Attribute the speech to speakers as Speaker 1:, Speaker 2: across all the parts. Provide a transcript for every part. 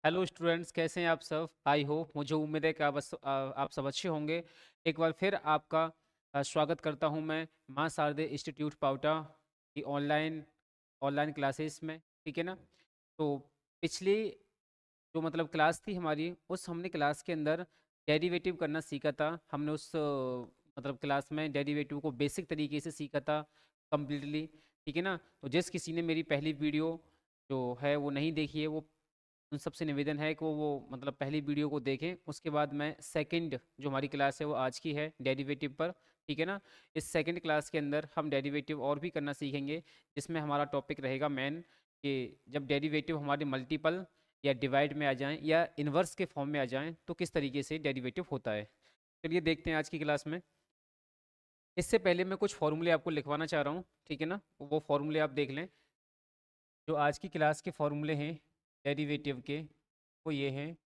Speaker 1: Hello students, कैसे हैं आप सब? आई होप, मुझे उम्मीद है कि आप सब अच्छे होंगे। एक बार फिर आपका स्वागत करता हूं मैं मां शारदे इंस्टीट्यूट पाउटा की ऑनलाइन ऑनलाइन क्लासेस में। ठीक है ना? तो पिछली जो क्लास थी हमारी, उस हमने क्लास के अंदर डेरिवेटिव करना सीखा था। हमने उस क्लास में डेरिवेटिव को बेसिक तरीके से सीखा था कम्प्लीटली। ठीक है ना? तो जिस किसी ने मेरी पहली वीडियो जो है वो नहीं देखी है, वो उन सबसे निवेदन है कि वो पहली वीडियो को देखें। उसके बाद मैं सेकंड जो हमारी क्लास है वो आज की है डेरिवेटिव पर। ठीक है ना? इस सेकंड क्लास के अंदर हम डेरिवेटिव और भी करना सीखेंगे, जिसमें हमारा टॉपिक रहेगा मेन कि जब डेरिवेटिव हमारे मल्टीपल या डिवाइड में आ जाएं या इन्वर्स के फॉर्म में आ जाएं तो किस तरीके से डेरिवेटिव होता है। चलिए देखते हैं आज की क्लास में। इससे पहले मैं कुछ फॉर्मूले आपको लिखवाना चाह रहा हूँ। ठीक है ना? वो फॉर्मूले आप देख लें। जो आज की क्लास के फॉर्मूले हैं डेरिवेटिव के, वो ये हैं।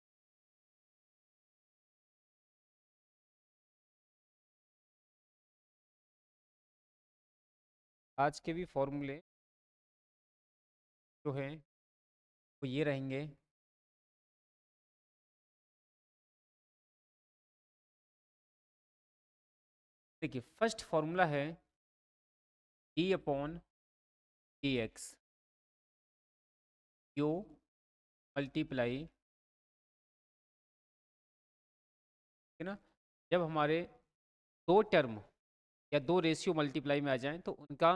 Speaker 1: आज के भी फॉर्मूले जो हैं वो ये रहेंगे। देखिए, फर्स्ट फॉर्मूला है d upon D x, you multiply. है ना? जब हमारे दो टर्म या दो रेशियो मल्टीप्लाई में आ जाएं तो उनका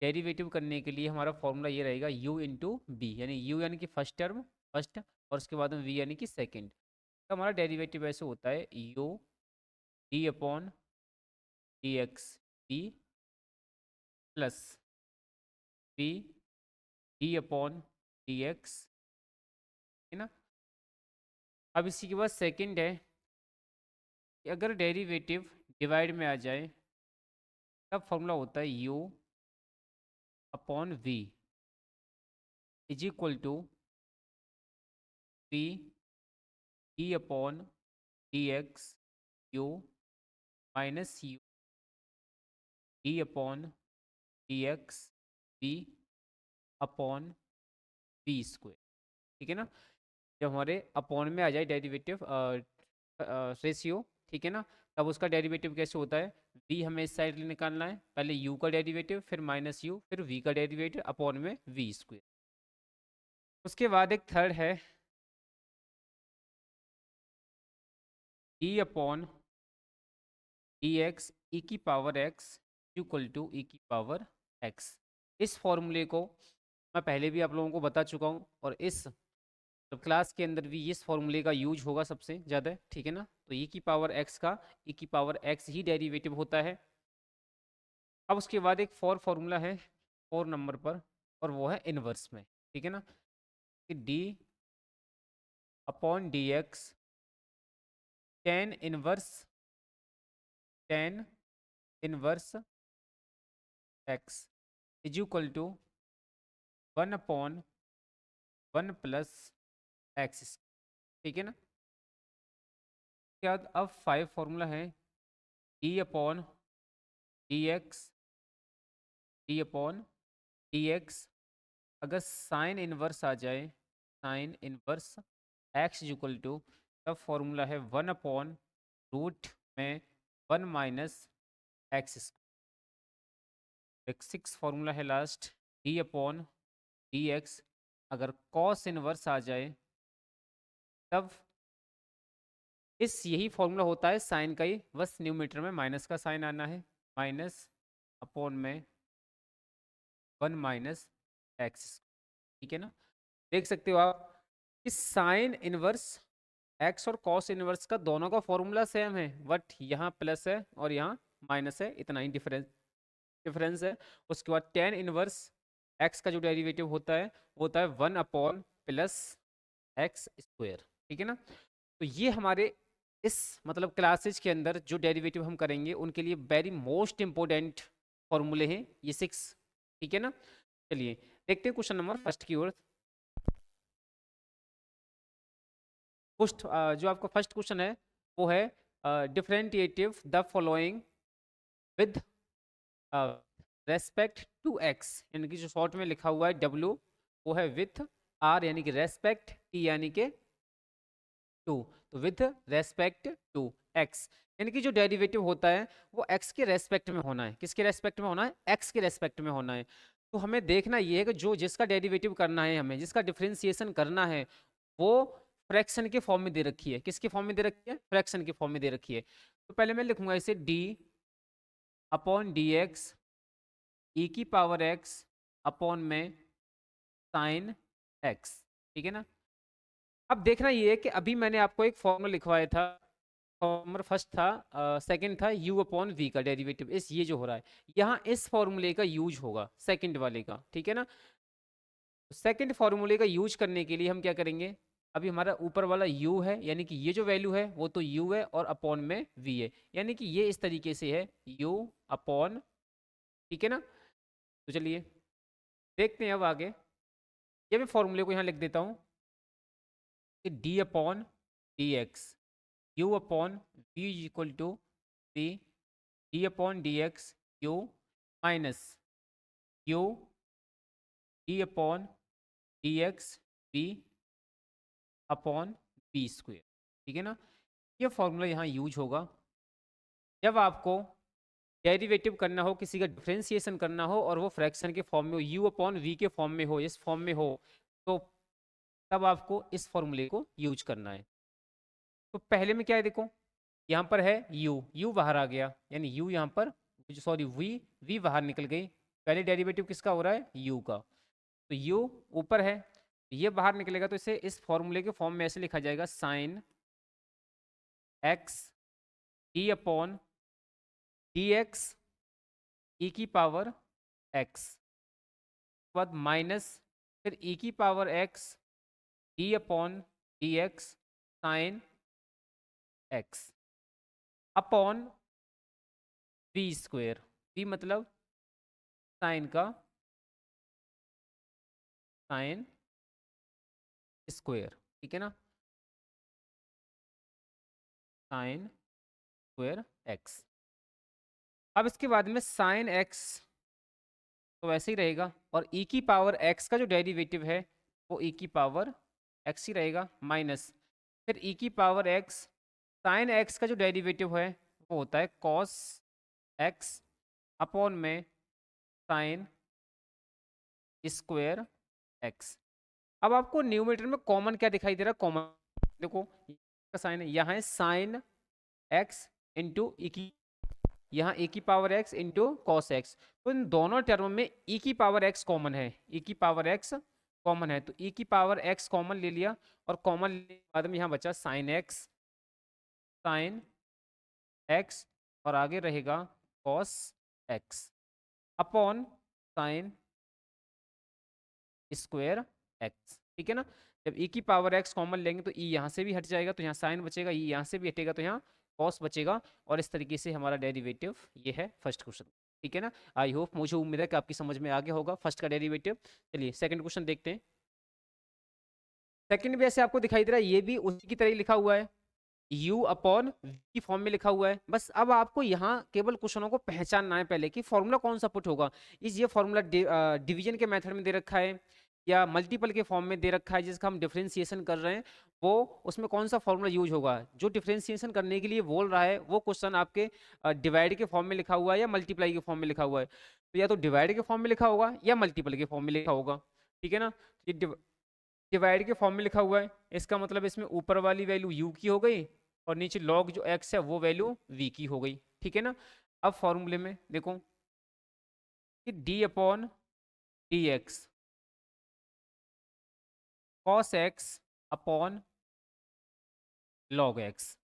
Speaker 1: डेरिवेटिव करने के लिए हमारा फॉर्मूला ये रहेगा u इंटू बी, यानी u यानी कि फर्स्ट टर्म फर्स्ट, और उसके बाद में v यानी कि सेकेंड। तो हमारा डेरिवेटिव ऐसे होता है u d upon D x D plus v D upon D x. है ना? अब इसी के बाद सेकेंड है कि अगर डेरिवेटिव डिवाइड में आ जाए तब फॉर्मूला होता है u upon v is equal to v D upon D x you minus U D upon D x we upon V square. ठीक है ना? जब हमारे अपॉन में आ जाए डेरिवेटिव रेशियो, ठीक है ना, तब उसका डेरिवेटिव कैसे होता है? v हमें इस साइड निकालना है, पहले u का डेरिवेटिव, फिर माइनस यू, फिर v का डेरिवेटिव अपॉन में वी स्क्वायर। उसके बाद एक थर्ड है e upon D x e की पावर x इक्वल टू ई की पावर x। इस फॉर्मूले को मैं पहले भी आप लोगों को बता चुका हूँ, और इस क्लास के अंदर भी इस फॉर्मूले का यूज होगा सबसे ज़्यादा। ठीक है ना? तो ई की पावर x का ई की पावर x ही डेरिवेटिव होता है। अब उसके बाद एक फॉर्मूला है 4 नंबर पर, और वो है इनवर्स में। ठीक है ना? कि d upon D x tan inverse x is equal to 1/1 plus x. ठीक है ना? उसके बाद अब 5 फॉर्मूला है d upon D x d upon D x. अगर साइन इनवर्स आ जाए, sine inverse x equal to, तब फॉर्मूला है 1/रूट में 1 - एक 6 फॉर्मूला है last d upon D x. अगर कॉस इनवर्स आ जाए तब इस यही फॉर्मूला होता है साइन का ही, बस न्यूमीटर में माइनस का साइन आना है, माइनस अपॉन में 1 - ठीक है ना? देख सकते हो आप कि साइन इनवर्स एक्स और कॉस इनवर्स का दोनों का फॉर्मूला सेम है, बट यहाँ प्लस है और यहाँ माइनस है, इतना ही डिफरेंस है। उसके बाद टेन इनवर्स एक्स का जो डेरिवेटिव होता है वो होता है 1/+x²। ठीक है ना? तो ये हमारे इस क्लासेज के अंदर जो डेरिवेटिव हम करेंगे उनके लिए वेरी मोस्ट इंपॉर्टेंट फॉर्मूले हैं ये 6। ठीक है ना? चलिए देखते हैं क्वेश्चन नंबर फर्स्ट की ओर। जो आपका फर्स्ट क्वेश्चन है वो है differentiate the following with respect to x, यानी कि जो शॉर्ट में लिखा हुआ है W, वो है विथ R यानी कि रेस्पेक्ट, T यानी कि टू, तो विथ रेस्पेक्ट टू एक्स, यानी कि जो डेरिवेटिव होता है वो एक्स के रेस्पेक्ट में होना है। किसके रेस्पेक्ट में होना है? एक्स के रेस्पेक्ट में होना है। तो हमें देखना ये है कि जो जिसका डेरिवेटिव करना है, हमें जिसका डिफरेंशिएशन करना है, वो फ्रैक्शन के फॉर्म में दे रखी है। किसके फॉर्म में दे रखी है? फ्रैक्शन के फॉर्म में दे रखी है। तो पहले मैं लिखूंगा इसे D upon D x e की पावर एक्स अपॉन में साइन एक्स, ठीक है ना। अब देखना ये है कि अभी मैंने आपको एक फॉर्मूला लिखवाया था, फॉर्मूला फर्स्ट था, सेकंड था u अपॉन v का डेरिवेटिव, इस ये जो हो रहा है यहाँ इस फॉर्मूले का यूज होगा, सेकंड वाले का, ठीक है ना। सेकंड फॉर्मूले का यूज करने के लिए हम क्या करेंगे, अभी हमारा ऊपर वाला u है, यानी कि ये जो वैल्यू है वो तो u है और अपॉन में v है, यानी कि ये इस तरीके से है u अपॉन, ठीक है ना। तो चलिए देखते हैं अब आगे, ये मैं फॉर्मूले को यहाँ लिख देता हूँ कि d upon D x u upon v is equal to v, d upon D x you minus U D upon D x we upon b square, ठीक है ना। ये फॉर्मूला यहाँ यूज होगा जब आपको डेरिवेटिव करना हो, किसी का डिफरेंशिएशन करना हो और वो फ्रैक्शन के फॉर्म में हो, यू अपॉन वी के फॉर्म में हो, इस फॉर्म में हो, तो तब आपको इस फॉर्मूले को यूज करना है। तो पहले में क्या है, देखो यहाँ पर है u बाहर आ गया, यानी u यहाँ पर, सॉरी v बाहर निकल गई। पहले डेरिवेटिव किसका हो रहा है? u का। तो u ऊपर है, ये बाहर निकलेगा, तो इसे इस फॉर्मूले के फॉर्म में ऐसे लिखा जाएगा sine x d upon D x e की पावर x, बाद माइनस फिर e की power x d upon D x sine x upon v square, v मतलब साइन का साइन स्क्वेयर, ठीक है ना, साइन स्क्वेयर एक्स। अब इसके बाद में साइन एक्स तो वैसे ही रहेगा, और e की पावर x का जो डेरिवेटिव है वो e की पावर x ही रहेगा, माइनस फिर e की पावर x साइन x का जो डेरिवेटिव है वो होता है cos x अपॉन में साइन स्क्वेयर x। अब आपको न्यूमरेटर में कॉमन क्या दिखाई दे रहा है? कॉमन देखो, का साइन है, यहाँ है साइन x इंटू ई की, यहाँ e की power x into cos x, तो इन दोनों टर्म में e की पावर x कॉमन है, e की पावर x कॉमन है, तो e की पावर x कॉमन ले लिया, और कॉमन लेने के बाद में यहाँ बचा साइन x और आगे रहेगा cos x upon sine square x, ठीक है ना। जब e की पावर x कॉमन लेंगे तो e यहाँ से भी हट जाएगा, तो यहाँ साइन बचेगा, e यहाँ से भी हटेगा तो यहाँ कॉस बचेगा, और इस तरीके से हमारा डेरिवेटिव ये है फर्स्ट क्वेश्चन, ठीक है ना। आई होप, मुझे उम्मीद है कि आपकी समझ में आ गया होगा फर्स्ट का डेरिवेटिव। चलिए सेकंड क्वेश्चन देखते हैं। सेकंड भी ऐसे आपको दिखाई दे रहा है, ये भी उसी की तरह ही लिखा हुआ है, u अपॉन v फॉर्म में लिखा हुआ है। बस अब आपको यहाँ केवल क्वेश्चनों को पहचानना है पहले कि फॉर्मूला कौन सा पुट होगा। इस ये फॉर्मूला डिवीजन के मेथड में दे रखा है या मल्टीपल के फॉर्म में दे रखा है, जिसका हम डिफरेंशिएशन कर रहे हैं, वो उसमें कौन सा फॉर्मूला यूज होगा। जो डिफरेंशिएशन करने के लिए बोल रहा है वो क्वेश्चन आपके डिवाइड के फॉर्म में लिखा हुआ है या मल्टीप्लाई के फॉर्म में लिखा हुआ है, तो या तो डिवाइड के फॉर्म में लिखा होगा या मल्टीपल के फॉर्म में लिखा होगा, ठीक है ना। ये डिवाइड के फॉर्म में लिखा हुआ है, इसका मतलब इसमें ऊपर वाली वैल्यू u की हो गई और नीचे log जो x है वो वैल्यू v की हो गई, ठीक है ना। अब फॉर्मूले में देखो कि d upon D x cos x upon log x.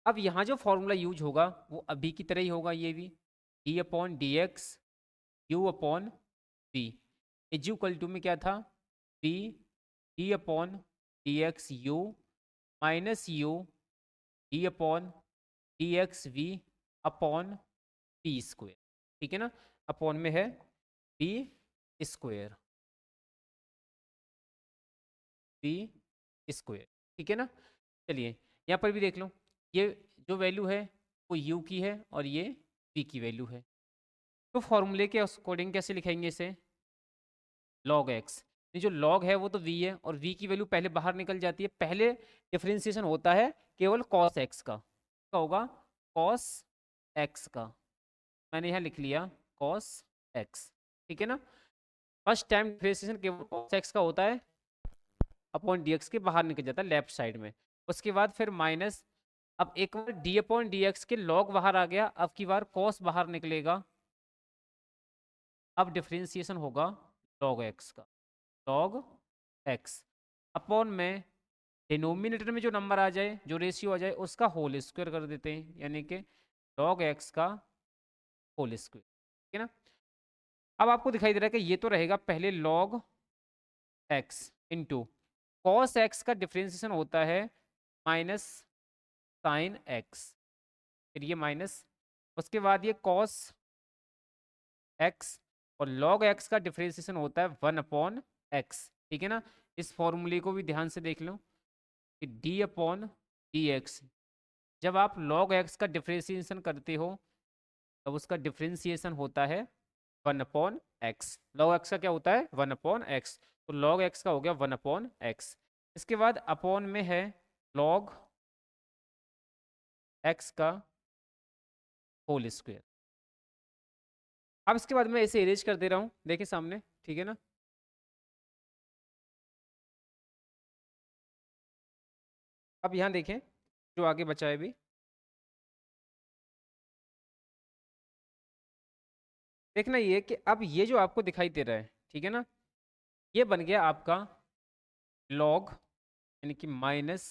Speaker 1: अब यहाँ जो फॉर्मूला यूज होगा वो अभी की तरह ही होगा, ये भी d upon D x u upon v equal to में क्या था, v d upon D x you minus U D upon D x we upon p square, ठीक है ना। अपॉन में है पी स्क्वेयर, पी स्क्वेयर, ठीक है ना। चलिए यहाँ पर भी देख लो, ये जो वैल्यू है वो u की है और ये v की वैल्यू है। तो फॉर्मूले के अकॉर्डिंग कैसे लिखेंगे इसे, log x। ये जो log है वो तो v है और v की वैल्यू पहले बाहर निकल जाती है। पहले डिफरेंशिएशन होता है केवल cos x का, क्या होगा cos x का, मैंने यहाँ लिख लिया cos x, ठीक है ना। फर्स्ट टाइम डिफरेंशिएशन केवल cos x का होता है, अपॉन dx के बाहर निकल जाता है लेफ्ट साइड में। उसके बाद फिर माइनस, अब एक बार d अपॉन dx के log बाहर आ गया, अब की बार cos बाहर निकलेगा, अब डिफरेंशिएशन होगा log x का, log x अपॉन में डिनोमिनेटर में जो नंबर आ जाए, जो रेशियो आ जाए, उसका होल स्क्वायर कर देते हैं, यानी कि log x का होल स्क्वायर, ठीक है ना। अब आपको दिखाई दे रहा है कि ये तो रहेगा पहले log x into cos x का डिफरेंशिएशन होता है माइनस साइन एक्स, फिर ये माइनस, उसके बाद ये कॉस एक्स, और log x का डिफरेंशिएशन होता है 1/x, ठीक है ना। इस फॉर्मूले को भी ध्यान से देख लो कि d अपॉन डी एक्स, जब आप log x का डिफरेंशिएशन करते हो तब उसका डिफरेंशिएशन होता है 1/x। log x का क्या होता है 1/x, तो log x का हो गया 1/x। इसके बाद अपॉन में है log x का होल स्क्वायर। अब इसके बाद मैं इसे इरेज कर दे रहा हूँ, देखिए सामने, ठीक है ना। अब यहाँ देखें जो आगे बचा है अभी, देखना ये कि अब ये जो आपको दिखाई दे रहा है, ठीक है ना, ये बन गया आपका log, यानी कि minus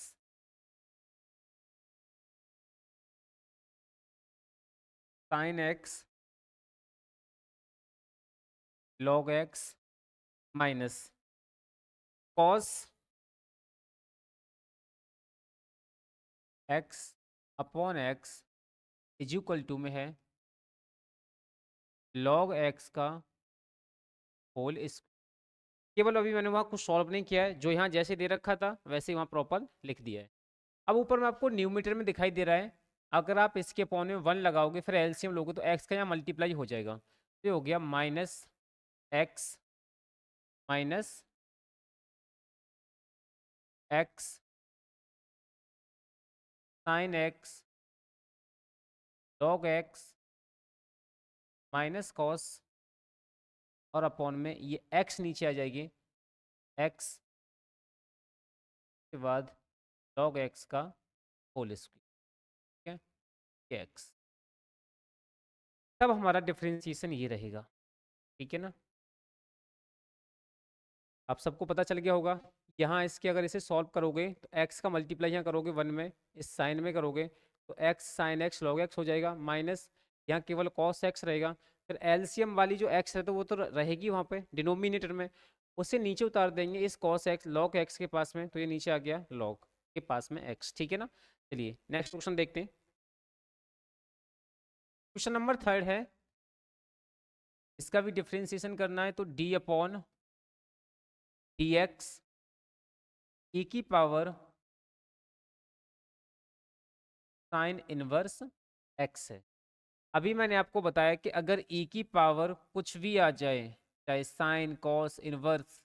Speaker 1: sine x log x minus cos x upon x is equal to में है log x का होल स्क्वायर। केवल अभी मैंने वहाँ कुछ सॉल्व नहीं किया है, जो यहाँ जैसे दे रखा था वैसे ही वहाँ प्रॉपर लिख दिया है। अब ऊपर में आपको न्यूमीटर में दिखाई दे रहा है, अगर आप इसके अपॉन में 1 लगाओगे फिर एलसीएम लोगे तो x का यहाँ मल्टीप्लाई हो जाएगा, तो ये हो गया minus x minus x sine x log x minus cos, और अपॉन में ये x नीचे आ जाएगी, x के बाद log x का होल स्क्वायर, ठीक है, x, तब हमारा डिफरेंशिएशन ये रहेगा, ठीक है ना। आप सबको पता चल गया होगा। यहाँ इसके अगर इसे सॉल्व करोगे तो x का मल्टीप्लाई यहाँ करोगे 1 में, इस साइन में करोगे तो x sine x log x हो जाएगा, माइनस यहाँ केवल cos x रहेगा, फिर एलसीएम वाली जो x है तो वो तो रहेगी वहाँ पे डिनोमिनेटर में, उसे नीचे उतार देंगे इस cos x log x के पास में, तो ये नीचे आ गया log के पास में x, ठीक है ना। चलिए नेक्स्ट क्वेश्चन देखते हैं। क्वेश्चन नंबर 3 है, इसका भी डिफरेंशिएशन करना है, तो d upon D x e की पावर साइन इनवर्स एक्स है। अभी मैंने आपको बताया कि अगर ई की पावर कुछ भी आ जाए, चाहे साइन कॉस इनवर्स,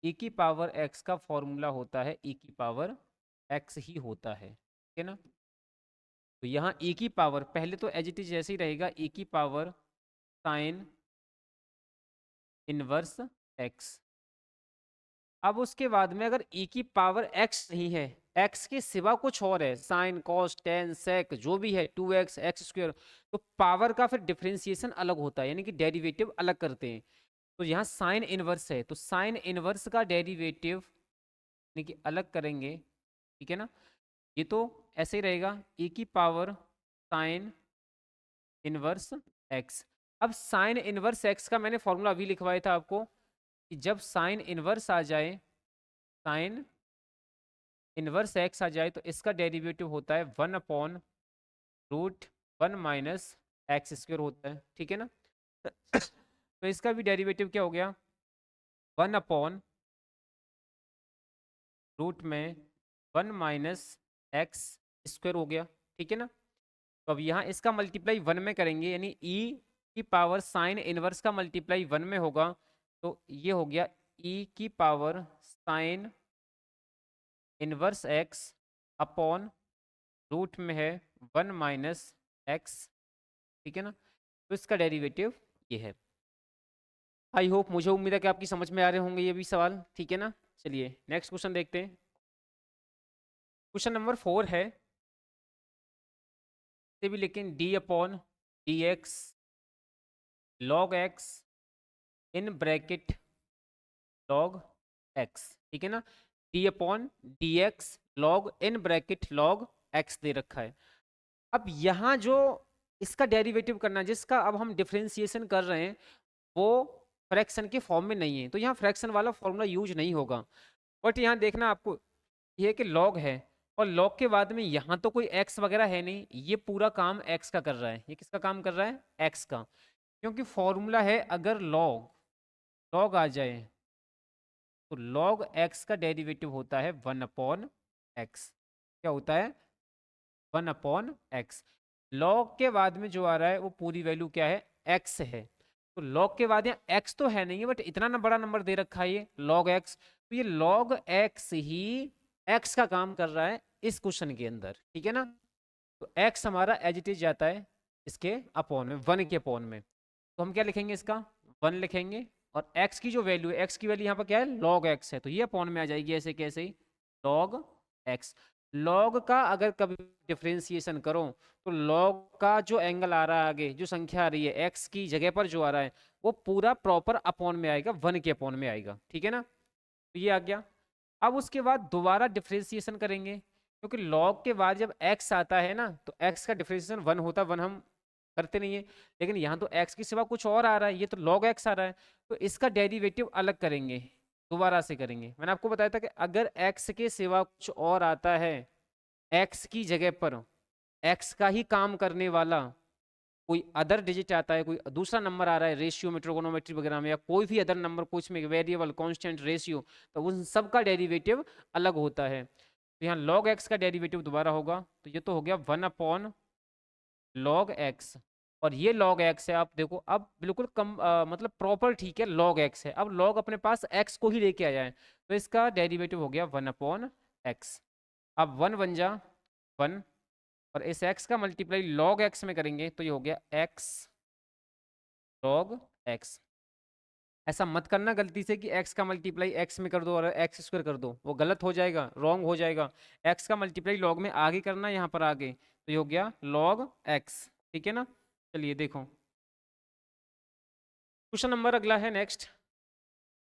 Speaker 1: ई की पावर एक्स का फॉर्मूला होता है ई की पावर एक्स ही होता है, ठीक है ना। तो यहाँ ई की पावर पहले तो एज इट इज जैसे ही रहेगा, ई की पावर साइन इनवर्स एक्स। अब उसके बाद में अगर e की पावर x नहीं है, x के सिवा कुछ और है, साइन कॉस टेन सेक जो भी है 2x एक्स स्क्वायर, तो पावर का फिर डिफरेंशिएशन अलग होता है, यानी कि डेरिवेटिव अलग करते हैं। तो यहाँ साइन इनवर्स है तो साइन इनवर्स का डेरिवेटिव यानी कि अलग करेंगे, ठीक है ना। ये तो ऐसे ही रहेगा e की पावर साइन इनवर्स x। अब साइन इनवर्स x का मैंने फॉर्मूला अभी लिखवाया था आपको कि जब साइन इनवर्स आ जाए, साइन इनवर्स एक्स आ जाए तो इसका डेरिवेटिव होता है 1/√1 माइनस एक्स स्क्वायर होता है, ठीक है ना। तो इसका भी डेरिवेटिव क्या हो गया 1/√में 1 माइनस एक्स स्क्वायर हो गया, ठीक है ना। तो अब यहाँ इसका मल्टीप्लाई 1 में करेंगे, यानी e की पावर साइन इनवर्स का मल्टीप्लाई 1 में होगा, तो ये हो गया ई की power sine inverse x upon root में है 1 माइनस एक्स, ठीक है ना। तो इसका डेरिवेटिव ये है। आई होप, मुझे उम्मीद है कि आपकी समझ में आ रहे होंगे ये भी सवाल, ठीक है ना। चलिए नेक्स्ट क्वेश्चन देखते हैं। क्वेश्चन नंबर 4 है, से भी लेकिन d upon D x log x in bracket log x, ठीक है ना। D upon D x log in bracket log x दे रखा है। अब यहाँ जो इसका डेरिवेटिव करना है, जिसका अब हम डिफरेंशिएशन कर रहे हैं, वो फ्रैक्शन के फॉर्म में नहीं है, तो यहाँ फ्रैक्शन वाला फॉर्मूला यूज नहीं होगा। बट यहाँ देखना आपको ये कि लॉग है, और लॉग के बाद में यहाँ तो कोई एक्स वगैरह है नहीं, ये पूरा काम एक्स का कर रहा है। ये किसका काम कर रहा है? एक्स का। क्योंकि फॉर्मूला है अगर लॉग लॉग आ जाए तो लॉग एक्स का डेरिवेटिव होता है 1 अपॉन एक्स। क्या होता है? 1 अपॉन एक्स। लॉग के बाद में जो आ रहा है वो पूरी वैल्यू क्या है? एक्स है। तो लॉग के बाद यहाँ एक्स तो है नहीं है, बट इतना ना बड़ा नंबर दे रखा है ये लॉग एक्स, तो ये लॉग एक्स ही एक्स का काम कर रहा है इस क्वेश्चन के अंदर, ठीक है ना। तो एक्स हमारा एज इट इज जाता है इसके अपॉन में, 1 के अपॉन में। तो हम क्या लिखेंगे? इसका 1 लिखेंगे, और एक्स की जो वैल्यू है, एक्स की वैल्यू यहाँ पर क्या है? लॉग एक्स है, तो ये अपॉन में आ जाएगी ऐसे कैसे ही, लॉग एक्स। लॉग का अगर कभी डिफरेंशिएशन करो तो लॉग का जो एंगल आ रहा है आगे, जो संख्या आ रही है एक्स की जगह पर जो आ रहा है, वो पूरा प्रॉपर अपॉन में आएगा, 1 के अपॉन में आएगा, ठीक है ना। तो ये आ गया। अब उसके बाद दोबारा डिफरेंशिएशन करेंगे, क्योंकि लॉग के बाद जब x आता है ना, तो x का डिफरेंशिएशन 1 होता है, 1 हम करते नहीं है। लेकिन यहाँ तो x की सिवा कुछ और आ रहा है, ये तो log x आ रहा है, तो इसका डेरिवेटिव अलग करेंगे, दोबारा से करेंगे। मैंने आपको बताया था कि अगर x के सिवा कुछ और आता है, x की जगह पर x का ही काम करने वाला कोई अदर डिजिट आता है, कोई दूसरा नंबर आ रहा है रेशियो में, ट्रिगोनोमेट्री वगैरह में, या कोई भी अदर नंबर कुछ में, वेरिएबल, कांस्टेंट, रेशियो, तो उन सब का डेरिवेटिव अलग होता है। तो यहाँ log x का डेरिवेटिव दोबारा होगा, तो ये तो हो गया 1 अपॉन log x, और ये log x है। आप देखो अब बिल्कुल कम मतलब प्रॉपर ठीक है, log x है। अब log अपने पास x को ही लेके आया है, तो इसका डेरिवेटिव हो गया 1 अपॉन एक्स। अब 1 बन जा 1, और इस x का मल्टीप्लाई log x में करेंगे तो ये हो गया x log x। ऐसा मत करना गलती से कि x का मल्टीप्लाई x में कर दो और एक्स स्क्वायर कर दो, वो गलत हो जाएगा, रॉन्ग हो जाएगा। x का मल्टीप्लाई log में आगे करना, यहाँ पर आगे, तो ये हो गया log x, ठीक है ना। चलिए देखो क्वेश्चन नंबर अगला है नेक्स्ट,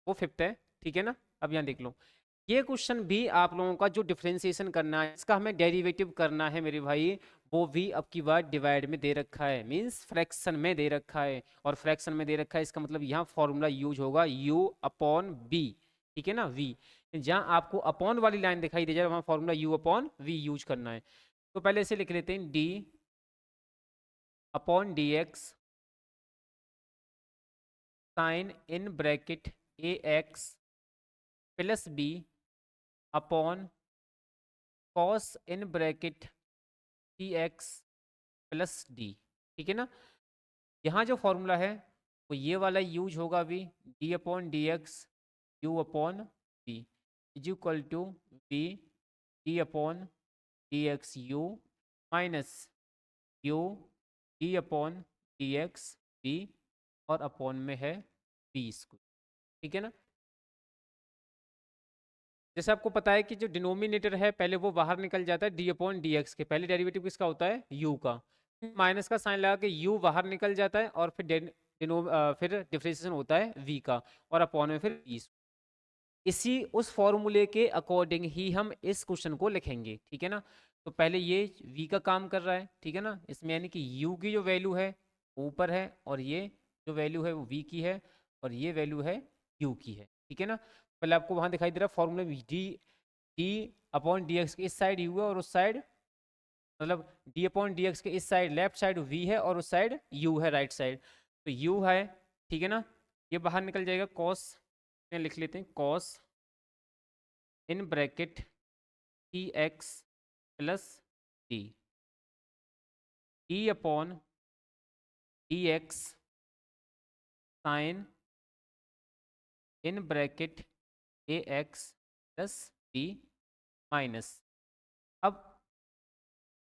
Speaker 1: वो 5th है, ठीक है ना। अब यहाँ देख लो, ये क्वेश्चन भी आप लोगों का जो डिफरेंशिएशन करना है, इसका हमें डेरिवेटिव करना है मेरे भाई, वो भी अब की बार डिवाइड में दे रखा है, मींस फ्रैक्शन में दे रखा है। और फ्रैक्शन में दे रखा है, इसका मतलब यहाँ फॉर्मूला यूज होगा u अपॉन बी, ठीक है ना, v। जहाँ आपको अपॉन वाली लाइन दिखाई दे जाए, वहाँ formula u upon v use करना है। तो पहले इसे लिख लेते हैं, d upon D x sine in bracket a x plus b upon cos in bracket t x plus d, ठीक है ना। यहाँ जो फॉर्मूला है वो ये वाला यूज होगा भी, d upon D x u upon b is equal to b d upon D x you minus U D upon D x b, और अपॉन में है बी स्क्वायर, ठीक है ना। जैसे आपको पता है कि जो डिनोमिनेटर है पहले वो बाहर निकल जाता है डी अपॉन डी एक्स के, पहले डेरिवेटिव किसका होता है? यू का। माइनस का साइन लगा के यू बाहर निकल जाता है, और फिर डिफरेंशिएशन होता है वी का, और अपॉन में फिर ई। इसी उस फॉर्मूले के अकॉर्डिंग ही हम इस क्वेश्चन को लिखेंगे, ठीक है ना। तो पहले ये v का काम कर रहा है, ठीक है ना, इसमें यानी कि u की जो वैल्यू है ऊपर है, और ये जो वैल्यू है वो v की है, और ये वैल्यू है u की है, ठीक है ना। पहले आपको वहां दिखाई दे रहा है फॉर्मूले में डी अपॉन डी एक्स के इस साइड u है, और उस साइड मतलब डी अपॉन डी एक्स के इस साइड लेफ्ट साइड v है, और उस साइड u है राइट साइड। तो u है, ठीक है ना, ये बाहर निकल जाएगा, कॉस लिख लेते हैं, cos in bracket t x plus d, d upon D x sine in bracket a x plus b minus, अब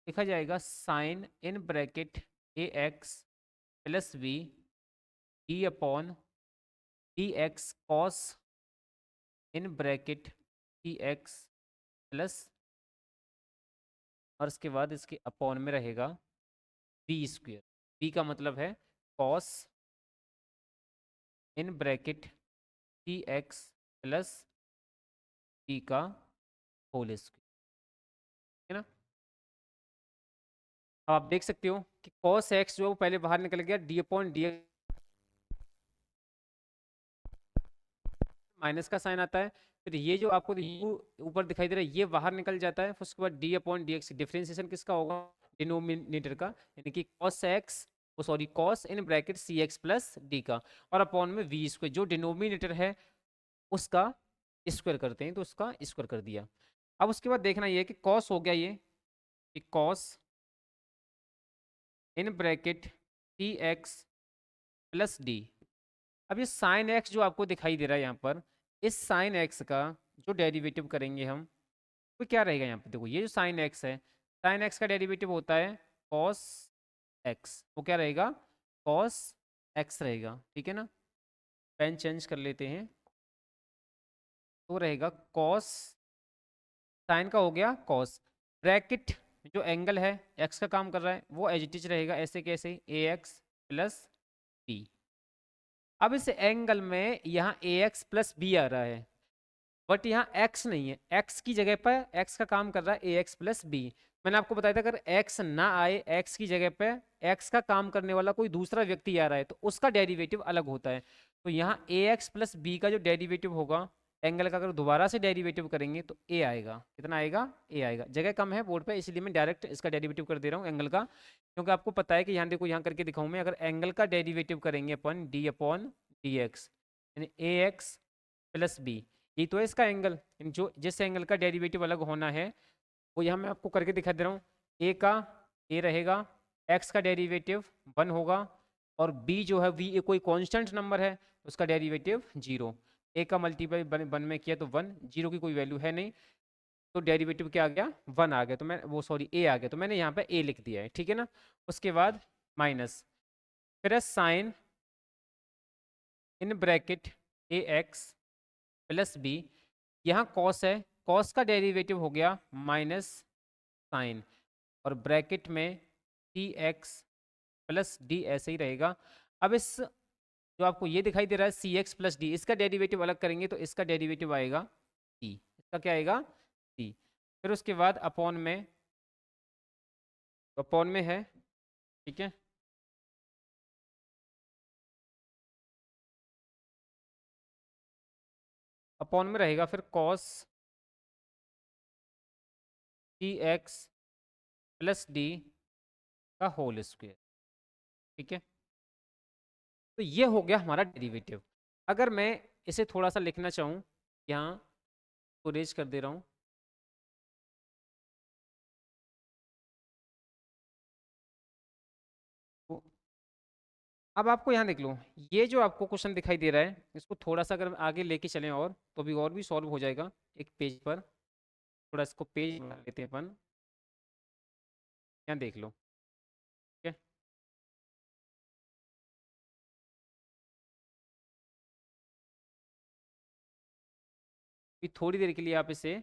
Speaker 1: लिखा जाएगा sine in bracket a x plus b d upon D x cos in bracket d x plus, और उसके बाद इसके upon में रहेगा B square. B का मतलब है cos in bracket d x plus b का होल स्क्वेयर, है ना। अब आप देख सकते हो कि कॉस एक्स जो है वो पहले बाहर निकल गया, d upon D x minus का साइन आता है, फिर ये जो आपको ऊपर दिखाई दे रहा है ये बाहर निकल जाता है, फिर उसके बाद d upon D x, differentiation किसका होगा, डिनोमिनेटर का, यानी कि cos x sorry cos in bracket c x plus d का, और अपॉन में वी स्क्वायर, जो डिनोमिनेटर है उसका स्क्वायर करते हैं तो उसका स्क्वायर कर दिया। अब उसके बाद देखना ये है कि कॉस हो गया ये cos in bracket c x plus d. अब ये साइन एक्स जो आपको दिखाई दे रहा है यहाँ पर, इस साइन एक्स का जो डेरिवेटिव करेंगे हम, तो क्या रहेगा यहाँ पर, देखो ये जो साइन एक्स है, साइन एक्स का डेरिवेटिव होता है कॉस एक्स, वो क्या रहेगा कॉस एक्स रहेगा, ठीक है ना। पेन चेंज कर लेते हैं, तो रहेगा कॉस, साइन का हो गया कॉस, ब्रैकेट जो एंगल है एक्स का काम कर रहा है वो एज इट इज रहेगा ऐसे कैसे, ए एक्स प्लस बी। अब इस एंगल में यहाँ ए एक्स प्लस बी आ रहा है, बट यहाँ x नहीं है, x की जगह पर x का काम कर रहा है ए एक्स प्लस बी। मैंने आपको बताया था अगर x ना आए, x की जगह पे x का काम करने वाला कोई दूसरा व्यक्ति आ रहा है तो उसका डेरिवेटिव अलग होता है। तो यहाँ ए एक्स प्लस बी का जो डेरिवेटिव होगा एंगल का, अगर दोबारा से डेरिवेटिव करेंगे तो a आएगा, कितना आएगा, a आएगा। जगह कम है बोर्ड पे इसलिए मैं डायरेक्ट इसका डेरिवेटिव कर दे रहा हूँ एंगल का, क्योंकि आपको पता है कि यहाँ देखो यहाँ करके दिखाऊँ मैं, अगर एंगल का डेरिवेटिव करेंगे अपन डी अपॉन डी एक्स, यानी ए एक्स प्लस बी, ये तो है इसका एंगल, जो जिस एंगल का डेरिवेटिव अलग होना है वो यहाँ मैं आपको करके दिखा दे रहा हूँ। ए का ए रहेगा, एक्स का डेरिवेटिव 1 होगा, और बी जो है वी कोई कांस्टेंट नंबर है उसका डेरिवेटिव 0। ए का मल्टीप्लाई 1 में किया तो 1, 0 की कोई वैल्यू है नहीं, तो डेरिवेटिव क्या आ गया 1 आ गया, तो मैं वो सॉरी ए आ गया, तो मैंने यहाँ पे ए लिख दिया है, ठीक है ना। उसके बाद माइनस, फिर है sine in bracket a x plus b, यहाँ कॉस है, कॉस का डेरिवेटिव हो गया माइनस साइन, और ब्रैकेट में सी एक्स प्लस डी ऐसे ही रहेगा। अब इस जो आपको ये दिखाई दे रहा है सी एक्स प्लस डी, इसका डेरिवेटिव अलग करेंगे तो इसका डेरिवेटिव आएगा सी, इसका क्या आएगा सी। फिर उसके बाद अपॉन में है, ठीक है, अपॉन में रहेगा फिर कॉस सी एक्स प्लस डी का होल स्क्वायर, ठीक है। तो ये हो गया हमारा डेरिवेटिव। अगर मैं इसे थोड़ा सा लिखना चाहूँ, यहाँ को रेज कर दे रहा हूँ, तो अब आपको यहाँ देख लो, ये जो आपको क्वेश्चन दिखाई दे रहा है इसको थोड़ा सा अगर आगे लेके चलें और तो भी और भी सॉल्व हो जाएगा एक पेज पर। थोड़ा इसको पेज बना लेते हैं अपन, यहाँ देख लो, ठीक है। फिर थोड़ी देर के लिए आप इसे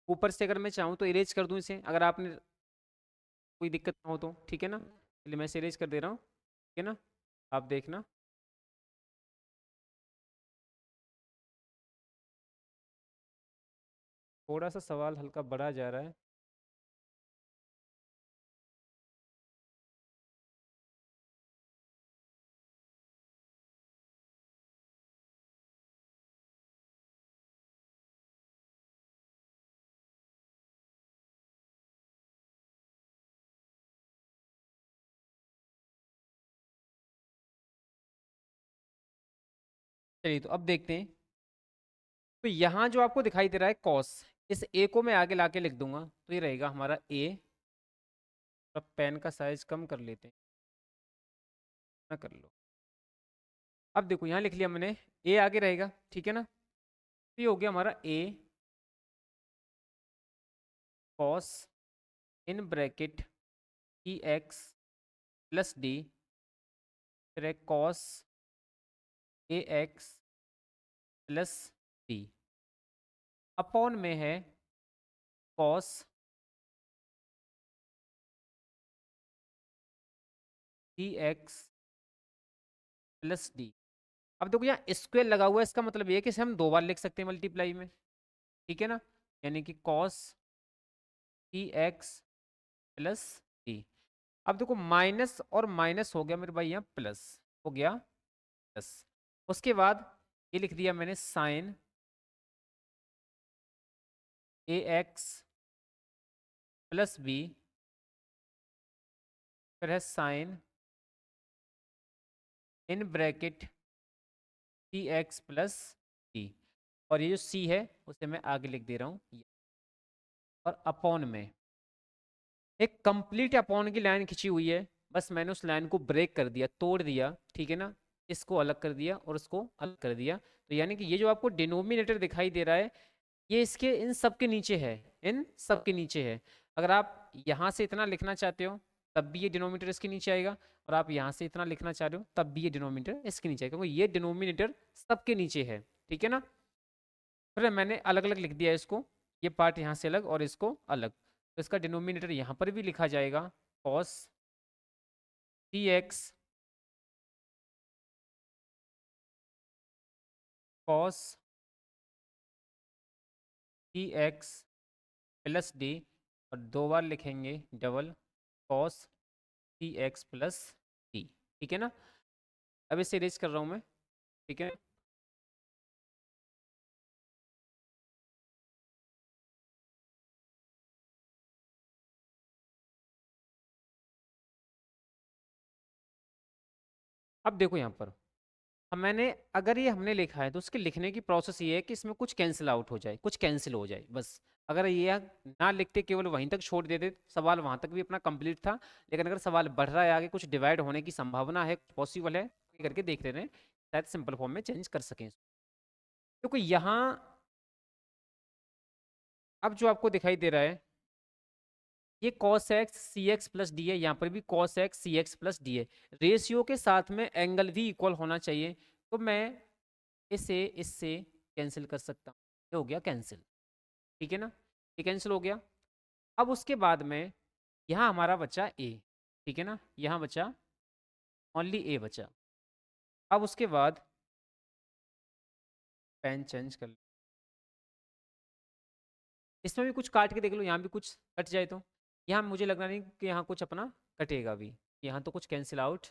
Speaker 1: ऊपर से, अगर मैं चाहूँ तो इरेज कर दूँ इसे, अगर आपने कोई दिक्कत ना हो तो, ठीक है ना। चलिए मैं इसे इरेज कर दे रहा हूँ, ठीक है ना, आप देखना। थोड़ा सा सवाल हल्का बढ़ा जा रहा है, चलिए तो अब देखते हैं। तो यहाँ जो आपको दिखाई दे रहा है कॉस, इस ए को मैं आगे लाके लिख दूंगा तो ये रहेगा हमारा ए। अब पेन का साइज कम कर लेते हैं, ना कर लो, अब देखो यहाँ लिख लिया मैंने, ए आगे रहेगा, ठीक है ना। तो ये हो गया हमारा a cos in bracket e x plus d, फिर है cos a x plus d, upon में है cos d x plus d. अब देखो यहाँ स्क्वायर लगा हुआ है, इसका मतलब ये है कि इसे हम दो बार लिख सकते हैं मल्टीप्लाई में, ठीक है ना। यानी कि cos d x plus d. अब देखो माइनस और माइनस हो गया मेरे भाई, यहाँ प्लस हो गया प्लस। उसके बाद ये लिख दिया मैंने sine a x plus b, फिर है sine in bracket c x plus d, और ये जो सी है उसे मैं आगे लिख दे रहा हूँ, और अपॉन में एक कंप्लीट अपॉन की लाइन खिंची हुई है, बस मैंने उस लाइन को ब्रेक कर दिया, तोड़ दिया, ठीक है ना। इसको अलग कर दिया और उसको अलग कर दिया, तो यानी कि ये जो आपको डिनोमिनेटर दिखाई दे रहा है, ये इसके इन सब के नीचे है, इन सब के नीचे है। अगर आप यहाँ से इतना लिखना चाहते हो तब भी ये डिनोमिनेटर इसके नीचे आएगा, और आप यहाँ से इतना लिखना चाह रहे हो तब भी ये डिनोमिनेटर इसके नीचे आएगा, क्योंकि ये डिनोमिनेटर सबके नीचे है, ठीक है ना। फिर मैंने अलग अलग लिख दिया इसको, ये पार्ट यहाँ से अलग और इसको अलग, तो इसका डिनोमिनेटर यहाँ पर भी लिखा जाएगा कॉस सी एक्स कॉस सी एक्स प्लस डी, और दो बार लिखेंगे डबल कॉस सी एक्स प्लस डी, ठीक है ना। अब इसे इरेज कर रहा हूँ मैं, ठीक है। अब देखो यहाँ पर मैंने, अगर ये हमने लिखा है तो उसके लिखने की प्रोसेस ये है कि इसमें कुछ कैंसिल आउट हो जाए, कुछ कैंसिल हो जाए बस। अगर ये ना लिखते केवल वहीं तक छोड़ देते, सवाल वहां तक भी अपना कंप्लीट था। लेकिन अगर सवाल बढ़ रहा है आगे, कुछ डिवाइड होने की संभावना है, पॉसिबल है, ये करके देख रहे हैं शायद सिंपल फॉर्म में चेंज कर सकें। क्योंकि यहाँ अब जो आपको दिखाई दे रहा है, ये cos x सी एक्स प्लस डी है, यहाँ पर भी cos x सी एक्स प्लस डी है। रेशियो के साथ में एंगल भी इक्वल होना चाहिए, तो मैं इसे इससे कैंसिल कर सकता हूँ, ये हो गया कैंसिल, ठीक है ना। ये कैंसिल हो गया। अब उसके बाद में यहाँ हमारा बचा ए, ठीक है ना, यहाँ बचा ओनली ए बचा। अब उसके बाद पेन चेंज कर लो, इसमें भी कुछ काट के देख लो, यहाँ भी कुछ कट जाए तो। यहाँ मुझे लग रहा नहीं कि यहाँ कुछ अपना कटेगा भी, यहाँ तो कुछ कैंसिल आउट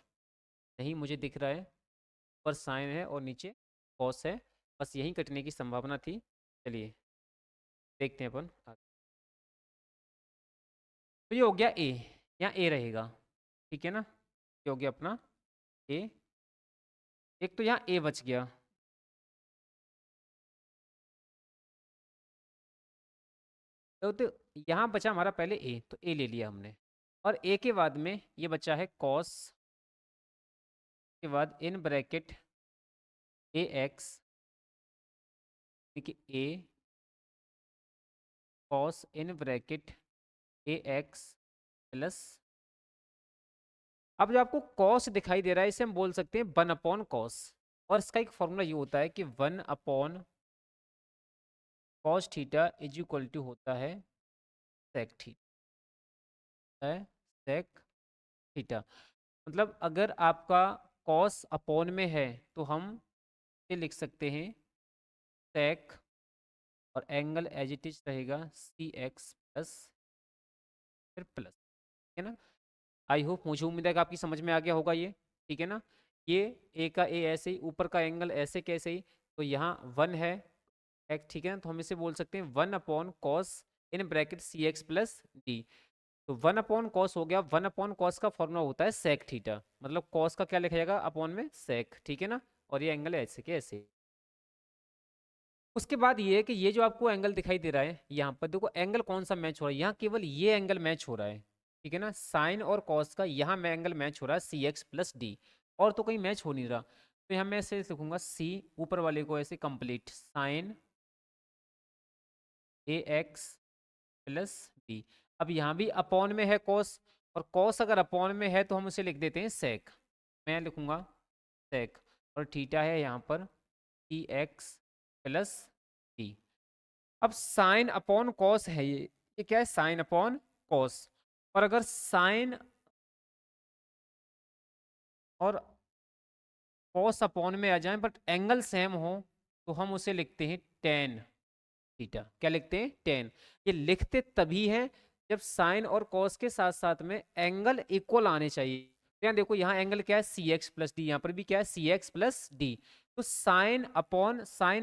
Speaker 1: नहीं मुझे दिख रहा है। ऊपर साइन है और नीचे कॉस है, बस यही कटने की संभावना थी। चलिए देखते हैं अपन आगे। तो ये हो गया ए, यहाँ ए रहेगा, ठीक है ना। ये हो गया अपना ए, एक तो यहाँ ए बच गया। तो यहाँ बचा हमारा पहले ए, तो ए ले लिया हमने, और ए के बाद में ये बचा है कॉस, के बाद इन bracket a x, A cos in bracket a x plus, अब जो आपको कॉस दिखाई दे रहा है इसे हम बोल सकते हैं 1/cos, और इसका एक फॉर्मूला ये होता है कि 1/cos theta is equal to होता है सेक थीटा, है सेक थीटा। मतलब अगर आपका कॉस अपॉन में है तो हम ये लिख सकते हैं सेक, और एंगल एज इट इज रहेगा सी एक्स प्लस, फिर प्लस, है ना। आई होप, मुझे उम्मीद है कि आपकी समझ में आ गया होगा ये, ठीक है ना। ये ए का ए ऐसे ही, ऊपर का एंगल ऐसे कैसे ही, तो यहाँ 1 है एक्स, ठीक है ना। तो हम इसे बोल सकते हैं 1/cos in bracket c x plus d. तो 1/cos हो गया, 1/cos का फॉर्मूला होता है सेक थीटा, मतलब cos का क्या लिखा जाएगा अपॉन में सेक, ठीक है ना। और ये एंगल ऐसे के ऐसे। उसके बाद ये है कि ये जो आपको एंगल दिखाई दे रहा है यहाँ पर, देखो एंगल कौन सा मैच हो रहा है, यहाँ केवल ये एंगल मैच हो रहा है, ठीक है ना। साइन और कॉस का यहाँ में एंगल मैच हो रहा है सी एक्स प्लस डी, और तो कहीं मैच हो नहीं रहा। तो यहाँ मैं ऐसे लिखूंगा सी, ऊपर वाले को ऐसे complete sign a x plus B. अब यहाँ भी अपॉन में है कॉस, और कॉस अगर अपॉन में है तो हम उसे लिख देते हैं सेक। मैं लिखूंगा सेक, और थीटा है यहाँ पर ई एक्स प्लस बी। अब साइन अपॉन कॉस है, ये क्या है, साइन अपॉन कॉस। और अगर साइन और कॉस अपॉन में आ जाए बट एंगल सेम हो तो हम उसे लिखते हैं टेन थीटा। क्या लिखते हैं, टेन। ये लिखते तभी हैं जब साइन और कॉस के साथ साथ में एंगल इक्वल आने चाहिए। तो यहाँ देखो, यहाँ एंगल क्या है, सी एक्स प्लस डी, यहाँ पर भी क्या है, सी एक्स प्लस डी। तो साइन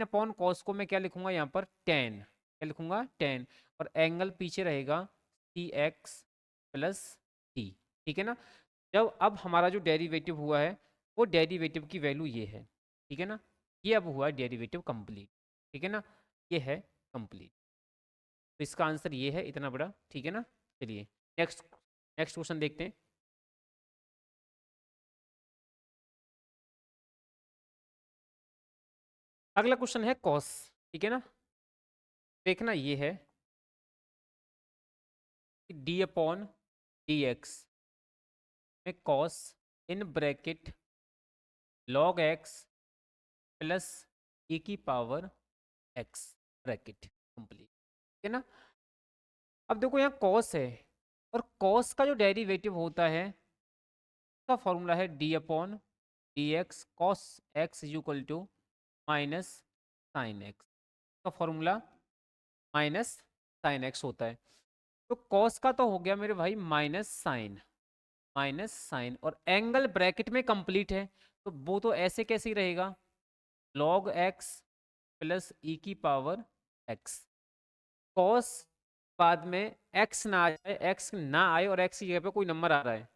Speaker 1: अपॉन कॉस को मैं क्या लिखूंगा, यहाँ पर टेन। क्या लिखूंगा, टेन। और एंगल पीछे रहेगा सी एक्स प्लस डी। ठीक है ना। जब अब हमारा जो डेरिवेटिव हुआ है वो डेरिवेटिव की वैल्यू ये है। ठीक है ना, ये अब हुआ डेरिवेटिव कंप्लीट। ठीक है ना, ये है कंप्लीट। तो इसका आंसर ये है, इतना बड़ा। ठीक है ना। चलिए नेक्स्ट नेक्स्ट क्वेश्चन देखते हैं। अगला क्वेश्चन है कॉस। ठीक है ना, देखना ये है डी अपॉन डी एक्स में cos in bracket log x plus e की पावर एक्स ब्रैकेट कंप्लीट। ठीक है ना। अब देखो यहाँ कॉस है, और कॉस का जो डेरिवेटिव होता है उसका फॉर्मूला है d upon D x cos x is equal to minus sine x. का फॉर्मूला माइनस साइन एक्स होता है। तो कॉस का तो हो गया मेरे भाई माइनस साइन, और एंगल ब्रैकेट में कंप्लीट है, तो वो तो ऐसे कैसे ही रहेगा, लॉग एक्स प्लस ई की पावर एक्स। कॉस बाद में एक्स ना आ जाए, एक्स ना आए और एक्स की जगह पे कोई नंबर आ रहा है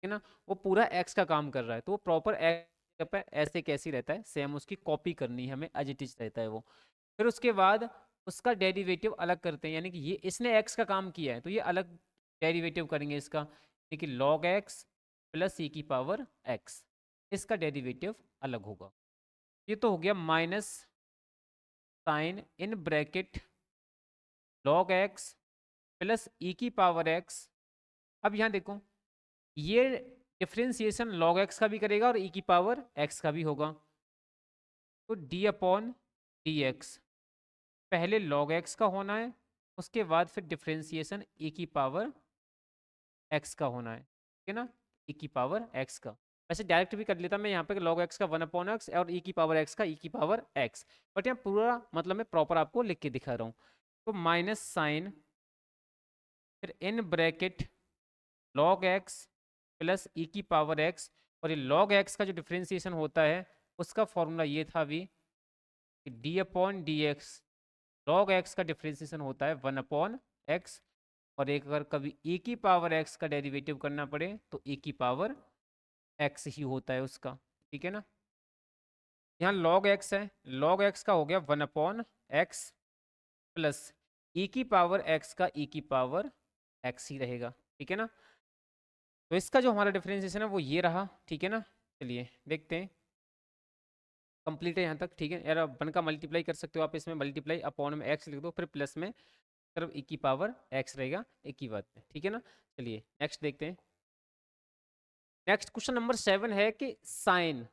Speaker 1: ना, वो पूरा एक्स का काम कर रहा है, तो वो प्रॉपर एक्स पे ऐसे कैसे ही रहता है, सेम उसकी कॉपी करनी है हमें, एज इट इज रहता है वो। फिर उसके बाद उसका डेरिवेटिव अलग करते हैं, यानी कि ये इसने एक्स का काम किया है तो ये अलग डेरिवेटिव करेंगे इसका, यानी कि लॉग एक्स प्लस ई की पावर एक्स, इसका डेरिवेटिव अलग होगा। ये तो हो गया minus sine in bracket log x plus e की पावर एक्स। अब यहाँ देखो, ये डिफ्रेंसिएशन लॉग एक्स का भी करेगा और ई की पावर एक्स का भी होगा। तो डी अपॉन डी एक्स पहले लॉग एक्स का होना है, उसके बाद फिर डिफ्रेंसिएशन ई की पावर एक्स का होना है। ठीक है ना, ई की पावर एक्स का। वैसे डायरेक्ट भी कर लेता मैं यहाँ पे लॉग एक्स का 1 अपॉन एक्स और ई की पावर एक्स का ई की पावर एक्स, बट यहाँ पूरा मतलब मैं प्रॉपर आपको लिख के दिखा रहा हूँ। तो माइनस साइन फिर in bracket log x plus e की पावर एक्स, और ये लॉग एक्स का जो डिफ्रेंसिएशन होता है उसका फॉर्मूला ये था अभी कि d upon D x, log x का डिफ्रेंसिएशन होता है 1/x, और एक अगर कभी e की पावर x का डेरिवेटिव करना पड़े तो e की पावर x ही होता है उसका। ठीक है ना। यहाँ log x है, log x का हो गया 1/x प्लस e की पावर x का e की पावर x ही रहेगा। ठीक है ना। तो इसका जो हमारा डिफरेंशिएशन है वो ये रहा। ठीक है ना, चलिए देखते हैं। कंप्लीट है यहाँ तक। ठीक है यार, 1 का मल्टीप्लाई कर सकते हो आप, इसमें मल्टीप्लाई अपॉन में x लिख दो, फिर प्लस में तरफ e की पावर x रहेगा एक ही बात में। ठीक है ना, चलिए नेक्स्ट देखते हैं। नेक्स्ट क्वेश्चन नंबर 7 है कि sine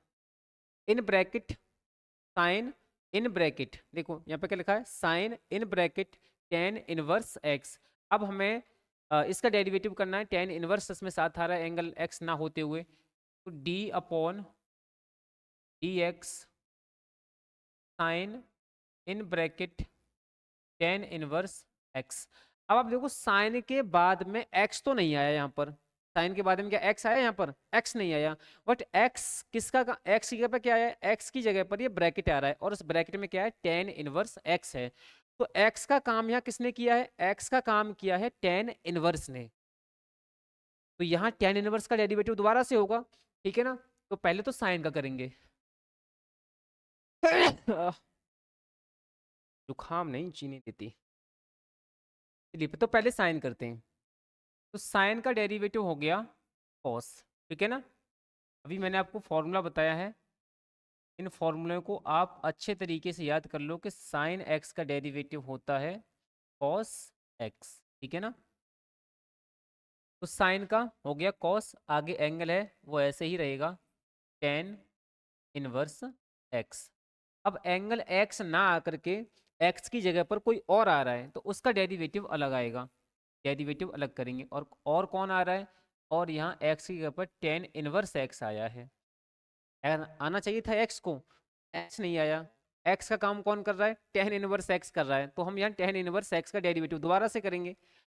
Speaker 1: in bracket, sine in bracket, देखो यहाँ पे क्या लिखा है, sine in bracket tan inverse x. अब हमें इसका डेरिवेटिव करना है, टेन इनवर्स इसमें साथ आ रहा है एंगल एक्स ना होते हुए, तो d upon D x sine in bracket tan inverse x. अब आप देखो साइन के बाद में एक्स तो नहीं आया यहाँ पर, साइन के बाद में क्या एक्स आया, यहाँ पर एक्स नहीं आया, बट एक्स किसका, एक्स की जगह पर क्या आया, एक्स की जगह पर ये ब्रैकेट आ रहा है, और उस ब्रैकेट में क्या है, टेन इनवर्स एक्स है। तो एक्स का काम यहाँ किसने किया है, एक्स का काम किया है टेन इनवर्स ने, तो यहाँ टेन इनवर्स का डेरिवेटिव दोबारा से होगा। ठीक है ना, तो पहले तो साइन का करेंगे जुकाम नहीं चीनी देती, चलिए तो पहले साइन करते हैं। तो साइन का डेरिवेटिव हो गया कॉस। ठीक है ना, अभी मैंने आपको फॉर्मूला बताया है इन फॉर्मूलों को आप अच्छे तरीके से याद कर लो कि साइन एक्स का डेरिवेटिव होता है कॉस एक्स, ठीक है ना। तो साइन का हो गया कॉस, आगे एंगल है वो ऐसे ही रहेगा टेन इनवर्स एक्स। अब एंगल एक्स ना आकर के एक्स की जगह पर कोई और आ रहा है तो उसका डेरिवेटिव अलग आएगा, डेरिवेटिव अलग करेंगे। और कौन आ रहा है, और यहाँ एक्स की जगह पर टेन इनवर्स एक्स आया है। आना चाहिए था एक्स को, एक्स नहीं आया। एक्स का काम कौन कर रहा है, टेन इनवर्स एक्स कर रहा है, तो हम यहाँ टेन इनवर्स एक्स का डेरिवेटिव दोबारा से करेंगे।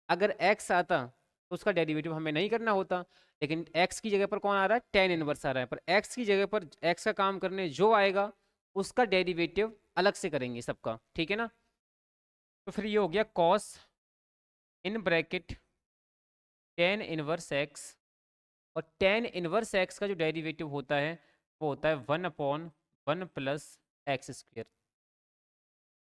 Speaker 1: अगर एक्स आता तो उसका डेरिवेटिव हमें नहीं करना होता, लेकिन एक्स की जगह पर कौन आ रहा है, टेन इनवर्स आ रहा है, पर एक्स की जगह पर एक्स का काम करने जो आएगा उसका डेरिवेटिव अलग से करेंगे सबका, ठीक है ना। तो फिर ये हो गया cos in bracket tan inverse x, और टेन इनवर्स एक्स का जो डेरिवेटिव होता है वो होता है 1/1 प्लस एक्स स्क्वेयर।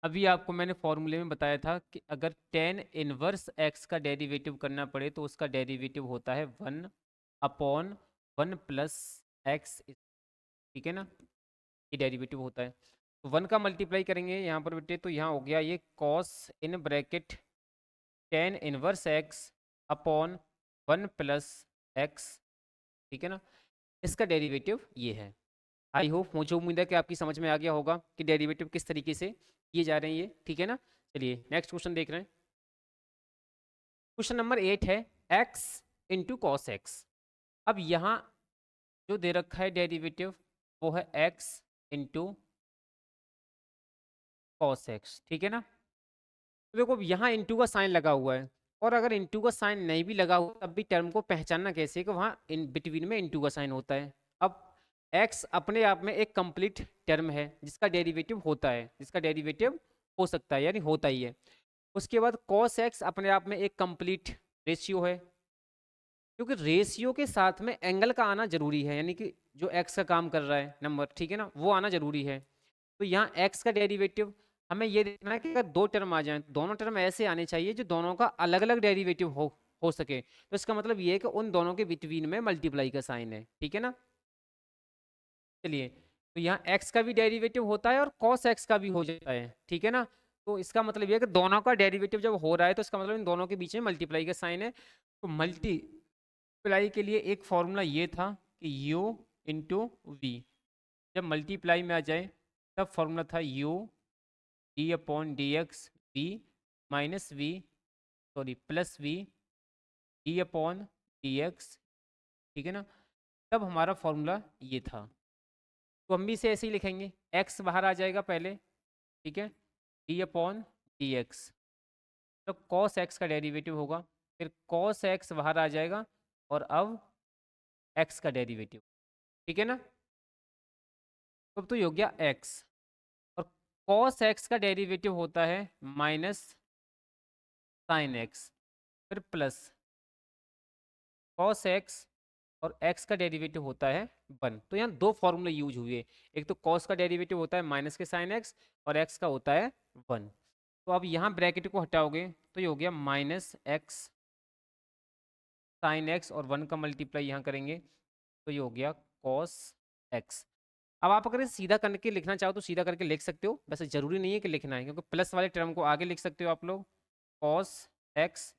Speaker 1: अभी आपको मैंने फॉर्मूले में बताया था कि अगर टेन इनवर्स एक्स का डेरिवेटिव करना पड़े तो उसका डेरिवेटिव होता है 1/1 प्लस एक्स, ठीक है ना, ये डेरिवेटिव होता है। तो 1 का मल्टीप्लाई करेंगे यहाँ पर बेटे, तो यहाँ हो गया ये cos in bracket tan inverse x upon 1 plus x, ठीक है ना, इसका डेरिवेटिव ये है। आई होप, मुझे उम्मीद है कि आपकी समझ में आ गया होगा कि डेरिवेटिव किस तरीके से किए जा रहे हैं ये, ठीक है ना। चलिए नेक्स्ट क्वेश्चन देख रहे हैं। क्वेश्चन नंबर 8 है x इंटू कॉस एक्स। अब यहाँ जो दे रखा है डेरिवेटिव वो है x इंटू कॉस एक्स, ठीक है ना। तो देखो यहाँ इंटू का साइन लगा हुआ है, और अगर इंटू का साइन नहीं भी लगा हुआ तब भी टर्म को पहचानना कैसे कि वहाँ इन बिटवीन में इंटू का साइन होता है। अब x अपने आप में एक कंप्लीट टर्म है जिसका डेरिवेटिव होता है, जिसका डेरिवेटिव हो सकता है यानी होता ही है। उसके बाद cos x अपने आप में एक कंप्लीट रेशियो है, क्योंकि रेशियो के साथ में एंगल का आना जरूरी है, यानी कि जो x का काम कर रहा है नंबर, ठीक है ना, वो आना जरूरी है। तो यहाँ x का डेरिवेटिव हमें ये देखना है कि अगर दो टर्म आ जाएं, दोनों टर्म ऐसे आने चाहिए जो दोनों का अलग अलग डेरिवेटिव हो सके। तो इसका मतलब ये है कि उन दोनों के बिटवीन में मल्टीप्लाई का साइन है, ठीक है ना। चलिए, तो यहाँ x का भी डेरिवेटिव होता है और cos x का भी हो जाता है, ठीक है ना। तो इसका मतलब ये है कि दोनों का डेरिवेटिव जब हो रहा है तो इसका मतलब इन दोनों के बीच में मल्टीप्लाई का साइन है। तो मल्टीप्लाई के लिए एक फॉर्मूला ये था कि u इंटू वी, जब मल्टीप्लाई में आ जाए तब फॉर्मूला था u d upon D x v minus v, sorry plus v d upon D x, ठीक है ना। तब हमारा फॉर्मूला ये था। तो हम भी इसे ऐसे ही लिखेंगे, x बाहर आ जाएगा पहले, ठीक है, डी अपॉन डी एक्स, तो कॉस एक्स का डेरिवेटिव होगा, फिर कॉस एक्स बाहर आ जाएगा, और अब x का डेरिवेटिव, ठीक है ना। तो अब तो ये हो गया x, और कॉस एक्स का डेरिवेटिव होता है माइनस साइन एक्स, फिर प्लस कॉस एक्स, और x का डेरिवेटिव होता है 1। तो यहाँ दो फॉर्मूले यूज हुए, एक तो cos का डेरिवेटिव होता है माइनस के साइन x, और x का होता है 1। तो अब यहाँ ब्रैकेट को हटाओगे तो ये हो गया माइनस एक्स साइन एक्स, और 1 का मल्टीप्लाई यहाँ करेंगे तो ये हो गया cos x। अब आप अगर इसे सीधा करके लिखना चाहो तो सीधा करके लिख सकते हो, वैसे जरूरी नहीं है कि लिखना है, क्योंकि प्लस वाले टर्म को आगे लिख सकते हो आप लोग cos x,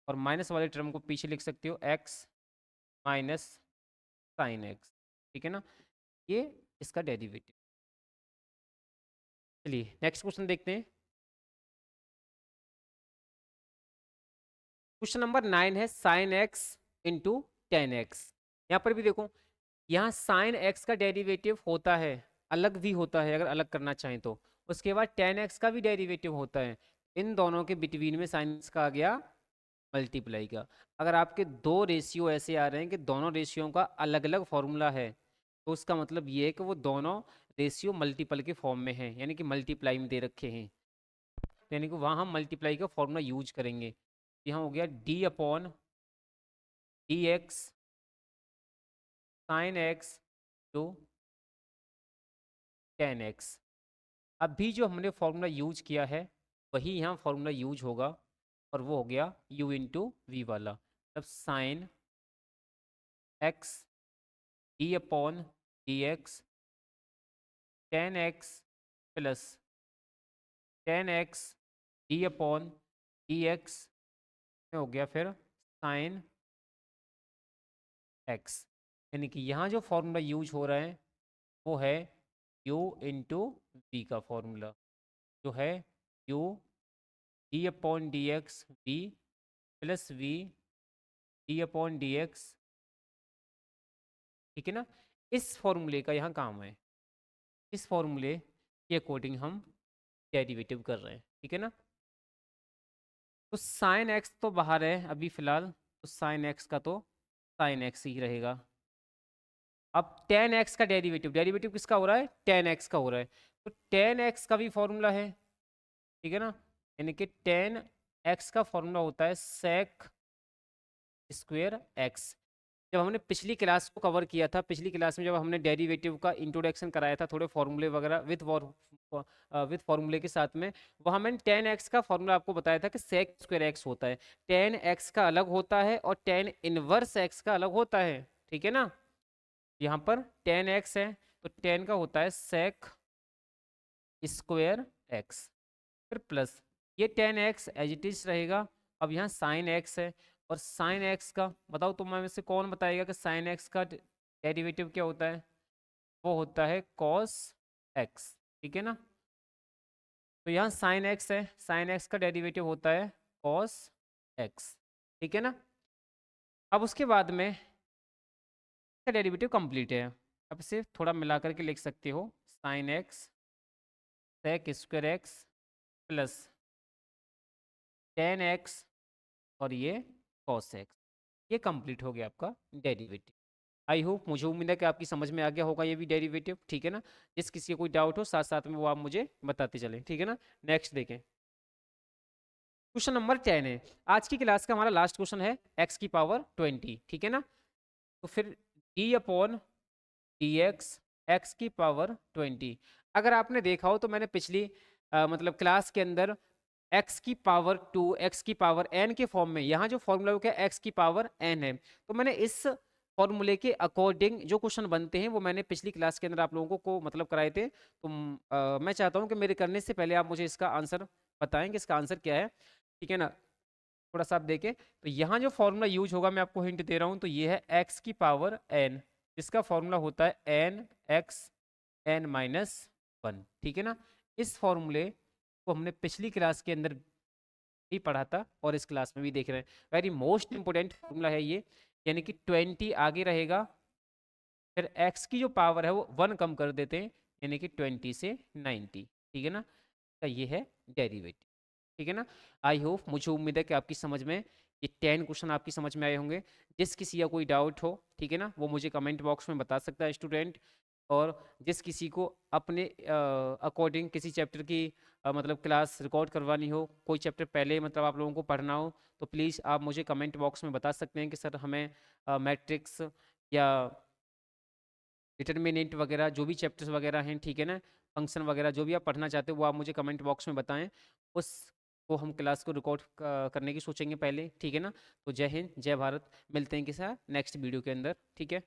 Speaker 1: और माइनस वाले टर्म को पीछे लिख सकते हो x माइनस साइन एक्स, ठीक है ना। ये इसका डेरिवेटिव। चलिए नेक्स्ट क्वेश्चन देखते हैं। क्वेश्चन नंबर 9 है sine x into ten x. यहाँ पर भी देखो, यहाँ साइन एक्स का डेरिवेटिव होता है, अलग भी होता है अगर अलग करना चाहें तो। उसके बाद टेन एक्स का भी डेरिवेटिव होता है, इन दोनों के बिटवीन में साइन का आ गया मल्टीप्लाई का। अगर आपके दो रेशियो ऐसे आ रहे हैं कि दोनों रेशियो का अलग अलग फॉर्मूला है, तो उसका मतलब ये है कि वो दोनों रेशियो मल्टीपल के फॉर्म में है, यानी कि मल्टीप्लाई में दे रखे हैं, यानी कि वहाँ हम मल्टीप्लाई का फॉर्मूला यूज करेंगे। यहाँ हो गया d upon D x sine x to tan x. अभी जो हमने फॉर्मूला यूज किया है वही यहाँ फॉर्मूला यूज होगा, और वो हो गया u इंटू वी वाला। तब sine x d upon D x 10x plus 10x D upon D x में हो गया फिर साइन एक्स, यानी कि यहाँ जो फॉर्मूला यूज हो रहा है वो है u इंटू वी का फॉर्मूला, जो है u d upon D x v plus v d upon D x, ठीक है ना। इस फॉर्मूले का यहाँ काम है, इस फॉर्मूले के अकॉर्डिंग हम डेरिवेटिव कर रहे हैं, ठीक है ना। तो साइन एक्स तो बाहर है अभी फ़िलहाल, तो साइन एक्स का तो साइन एक्स ही रहेगा। अब टेन एक्स का डेरिवेटिव, डेरिवेटिव किसका हो रहा है, टेन एक्स का हो रहा है, तो टेन एक्स का भी फॉर्मूला है, ठीक है ना। यानी कि टेन एक्स का फॉर्मूला होता है सेक स्क्वायर एक्स। जब हमने पिछली क्लास को कवर किया था, पिछली क्लास में जब हमने डेरिवेटिव का इंट्रोडक्शन कराया था, थोड़े फॉर्मूले वगैरह विथ फॉर्मूले के साथ में, वहाँ मैंने टेन एक्स का फॉर्मूला आपको बताया था कि सेक स्क्वायर एक्स होता है, टेन एक्स का अलग होता है और टेन इनवर्स एक्स का अलग होता है, ठीक है ना। यहाँ पर टेन एक्स है तो टेन का होता है सेक स्क्वायर एक्स, फिर प्लस ये tan x as it is रहेगा। अब यहाँ साइन एक्स है, और साइन एक्स का बताओ तुम में से कौन बताएगा कि साइन एक्स का डेरिवेटिव क्या होता है, वो होता है कॉस एक्स, ठीक है ना। तो यहाँ साइन एक्स है, साइन एक्स का डेरिवेटिव होता है कॉस एक्स, ठीक है ना। अब उसके बाद में का डेरिवेटिव कंप्लीट है, अब इसे थोड़ा मिला करके लिख सकते हो, sine x sec square x plus tan x और ये कॉस एक्स, ये कंप्लीट हो गया आपका डेरिवेटिव। आई होप, मुझे उम्मीद है कि आपकी समझ में आ गया होगा ये भी डेरिवेटिव, ठीक है ना। जिस किसी को कोई डाउट हो साथ साथ में वो आप मुझे बताते चलें, ठीक है ना। नेक्स्ट देखें, क्वेश्चन नंबर 10 है, आज की क्लास का हमारा लास्ट क्वेश्चन है x की पावर 20, ठीक है ना। तो फिर d अपॉन डी एक्स की पावर 20, अगर आपने देखा हो तो मैंने पिछली मतलब क्लास के अंदर x की पावर 2 x की पावर n के फॉर्म में, यहाँ जो फॉर्मूला क्या है x की पावर n है, तो मैंने इस फॉर्मूले के अकॉर्डिंग जो क्वेश्चन बनते हैं वो मैंने पिछली क्लास के अंदर आप लोगों को मतलब कराए थे। तो मैं चाहता हूँ कि मेरे करने से पहले आप मुझे इसका आंसर बताएं कि इसका आंसर क्या है, ठीक है ना। थोड़ा सा आप देखें, तो यहाँ जो फॉर्मूला यूज होगा, मैं आपको हिंट दे रहा हूँ, तो ये है x की पावर n, जिसका फॉर्मूला होता है n x n minus one, ठीक है ना। इस फॉर्मूले को हमने पिछली क्लास के अंदर भी पढ़ा था और इस क्लास में भी देख रहे हैं, वेरी मोस्ट इंपोर्टेंट फॉर्मूला है ये, यानी कि 20 आगे रहेगा, फिर x की जो पावर है वो 1 कम कर देते हैं, यानी कि 20 से 90, ठीक है ना। तो ये है डेरिवेटिव, ठीक है ना। आई होप, मुझे उम्मीद है कि आपकी समझ में ये 10 क्वेश्चन आपकी समझ में आए होंगे। जिस किसी का कोई डाउट हो, ठीक है ना, वो मुझे कमेंट बॉक्स में बता सकता है स्टूडेंट। और जिस किसी को अपने अकॉर्डिंग किसी चैप्टर की मतलब क्लास रिकॉर्ड करवानी हो, कोई चैप्टर पहले मतलब आप लोगों को पढ़ना हो, तो प्लीज़ आप मुझे कमेंट बॉक्स में बता सकते हैं कि सर हमें मैट्रिक्स या डिटर्मिनेंट वगैरह जो भी चैप्टर्स वगैरह हैं, ठीक है ना, फंक्शन वगैरह जो भी आप पढ़ना चाहते हो वो आप मुझे कमेंट बॉक्स में बताएं, उसको हम क्लास को रिकॉर्ड करने की सोचेंगे पहले, ठीक है ना। तो जय हिंद जय भारत, मिलते हैं किसी नेक्स्ट वीडियो के अंदर, ठीक है।